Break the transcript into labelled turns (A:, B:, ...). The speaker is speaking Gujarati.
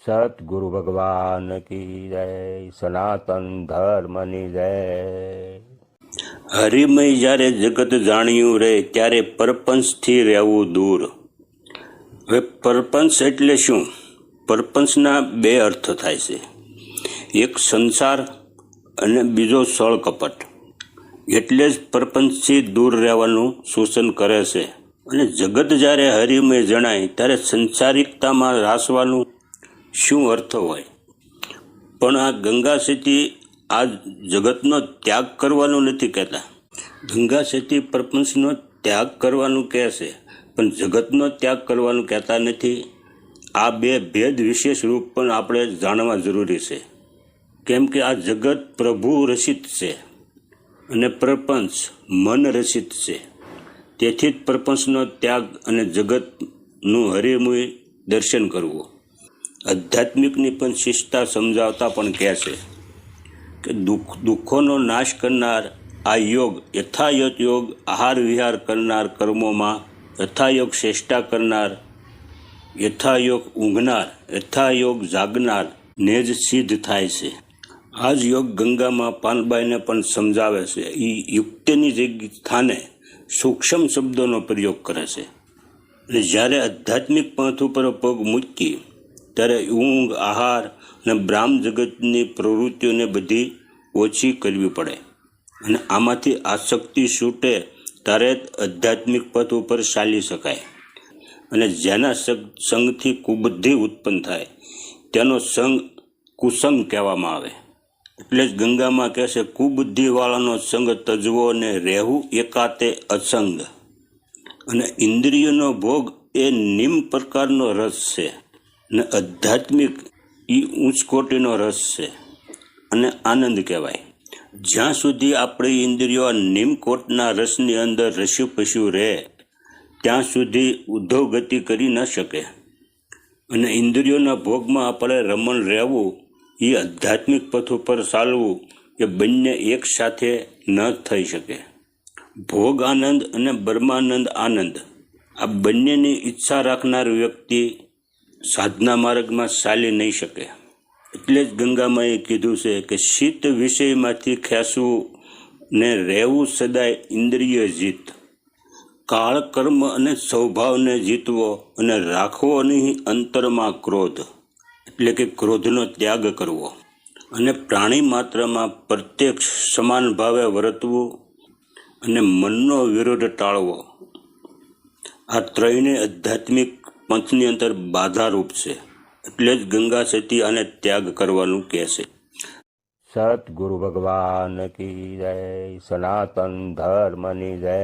A: સતગુરુ ભગવાન કી જય, સનાતન ધર્મની જય।
B: હરિમય જ્યારે જગત જાણ્યું રે ત્યારે પરપંચથી રહેવું દૂર। હવે પરપંચ એટલે શું? પરપંચના બે અર્થ થાય છે, એક સંસાર અને બીજો સળ કપટ। એટલે જ પરપંચથી દૂર રહેવાનું સૂચન કરે છે। અને જગત જ્યારે હરિમય જણાય ત્યારે સંસારિકતામાં રાસવાનું શું અર્થ હોય? પણ આ ગંગા સતી આ જગતનો ત્યાગ કરવાનું નથી કહેતા। ગંગા સતી પ્રપંચનો ત્યાગ કરવાનું કહે છે, પણ જગતનો ત્યાગ કરવાનું કહેતા નથી। આ બે ભેદ વિશેષ રૂપ પણ આપણે જાણવા જરૂરી છે, કેમ કે આ જગત પ્રભુ રચિત છે અને પ્રપંચ મન રચિત છે। તેથી જ પ્રપંચનો ત્યાગ અને જગતનું હરિમય દર્શન કરવું। આધ્યાત્મિકની પણ શિષ્ટતા સમજાવતા પણ કહે છે કે દુઃખોનો નાશ કરનાર આ યોગ, યથાયોગ યોગ, આહાર વિહાર કરનાર, કર્મોમાં યથાયોગ ચેષ્ટા કરનાર, યથાયોગ ઊંઘનાર, યથાયોગ જાગનાર ને જ સિદ્ધ થાય છે। આ જ યોગ ગંગામાં પાનબાઈને પણ સમજાવે છે। એ યુક્તિની સ્થાને સૂક્ષ્મ શબ્દોનો પ્રયોગ કરે છે। અને જ્યારે આધ્યાત્મિક પંથ ઉપર પગ મૂકી ત્યારે ઊંઘ, આહાર અને બ્રાહ્મ જગતની પ્રવૃત્તિઓને બધી ઓછી કરવી પડે। અને આમાંથી આસક્તિ છૂટે ત્યારે જ આધ્યાત્મિક પથ ઉપર ચાલી શકાય। અને જેના સંગથી કુબુદ્ધિ ઉત્પન્ન થાય તેનો સંગ કુસંગ કહેવામાં આવે। એટલે જ ગંગામાં કહે છે, કુબુદ્ધિવાળાનો સંગ તજવો ને રહેવું એકાતે અસંગ। અને ઇન્દ્રિયોનો ભોગ એ નિમ્ન પ્રકારનો રસ છે અને આધ્યાત્મિક એ ઉચ્ચ કોટીનો રસ છે અને આનંદ કહેવાય। જ્યાં સુધી આપણી ઇન્દ્રિયો નિમ્ન કોટના રસની અંદર રસ્યું પસ્યું રહે ત્યાં સુધી ઉદ્ધવગતિ કરી ન શકે। અને ઇન્દ્રિયોના ભોગમાં આપણે રમણ રહેવું, એ આધ્યાત્મિક પથ ઉપર ચાલવું, એ બંને એક સાથે ન થઈ શકે। ભોગ આનંદ અને બ્રહ્માનંદ આનંદ, આ બંનેની ઈચ્છા રાખનાર વ્યક્તિ સાધના માર્ગમાં ચાલી નહીં શકે। એટલે જ ગંગામાં એ કીધું છે કે શીત વિષયમાંથી ખેંચવું ને રહેવું સદાય ઇન્દ્રિય જીત। કાળ, કર્મ અને સ્વભાવને જીતવો અને રાખવો નહીં અંતરમાં ક્રોધ, એટલે કે ક્રોધનો ત્યાગ કરવો। અને પ્રાણી માત્રમાં પ્રત્યક્ષ સમાન ભાવે વર્તવું અને મનનો વિરોધ ટાળવો। આ ત્રણેય આધ્યાત્મિક પંથની અંદર બાધારૂપ છે। એટલે જ ગંગા સતી આને ત્યાગ કરવાનું કહે છે।
A: સતગુરુ ભગવાન કી જય, સનાતન ધર્મની જય।